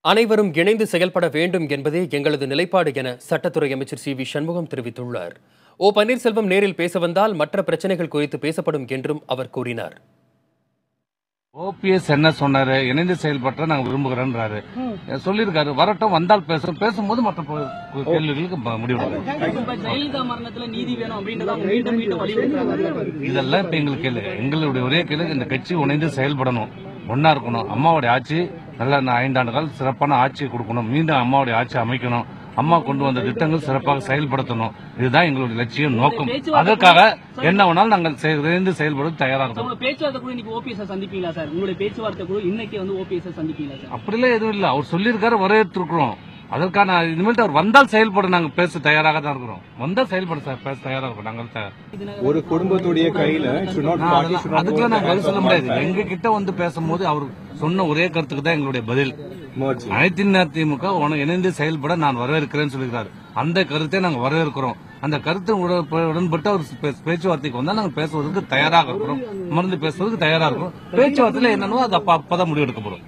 அனைவரும் இணைந்து செயல்பட வேண்டும் என்பதே எங்களது நிலைப்பாடு என சட்டத்துறை அமைச்சர் சி வி சண்முகம் தெரிவித்துள்ளார். ஓ பன்னீர்செல்வம் நேரில் பேச வந்தால் மற்ற பிரச்சனைகள் குறித்து பேசப்படும் என்றும் அவர் கூறினார். ஓபிஎஸ் என்ன சொன்னாரு, இணைந்து செயல்பட்ட நாங்க விரும்புகிறோன்றாரு, சொல்லியிருக்காரு. வரட்டும், வந்தால் பேசும்போது மற்ற கேள்விகளுக்கு முடிவு. ஜெயலலிதா மரணத்துல நீதி வேணும் அப்படின்றத இதெல்லாம் இப்ப எங்களுக்கு கேள்வி. எங்களுடைய ஒரே கேள்வி, இந்த கட்சி இணைந்து செயல்படணும், ஒன்னா இருக்கணும். அம்மாவுடைய ஆட்சி நல்ல 5 ஆண்டு காலம் சிறப்பான ஆட்சியை கொடுக்கணும். மீண்டும் அம்மாவுடைய ஆட்சி அமைக்கணும். அம்மா கொண்டு வந்த திட்டங்கள் சிறப்பாக செயல்படுத்தணும். இதுதான் எங்களுடைய லட்சியம், நோக்கம். அதற்காக என்ன வேணாலும் நாங்கள் இணைந்து செயல்பட தயாரா இருக்கோம். பேச்சுவார்த்தை கூட இன்னைக்கு ஓபிஎஸ் சந்திப்பீங்களா சார்? உங்களுடைய பேச்சுவார்த்தை கூட இன்னைக்கு ஓபிஎஸ் சந்திப்பீங்களா சார்? அப்படிலாம் எதுவும் இல்ல. அவர் சொல்லியிருக்காரு, வரவேற்றிருக்கிறோம். அதற்கான இனிமேல் அவர் வந்தால் செயல்பட நாங்க பேச தயாராக தான் இருக்கிறோம். வந்தால் செயல்பட பேச தயாரா இருக்கோம். நாங்கள் ஒரு குடும்பத்துடைய கையில அதுக்கெல்லாம் நாங்க பதில் சொல்ல முடியாது. எங்க கிட்ட பேசும்போது அவர் சொன்ன ஒரே கருத்துக்கு தான் எங்களுடைய பதில். அனைத்து அதிமுக இணைந்து செயல்பட நான் வரவேற்கிறேன்னு சொல்லியிருக்காரு. அந்த கருத்தை நாங்க வரவேற்கிறோம். அந்த கருத்து உடன்பட்டு அவர் பேச்சுவார்த்தைக்கு வந்தா நாங்க பேசுவதற்கு தயாராக இருக்கிறோம். மறந்து பேசுவதற்கு தயாரா இருக்கிறோம். பேச்சுவார்த்தையில என்னன்னோ அது அப்பதான் முடிவெடுக்க போறோம்.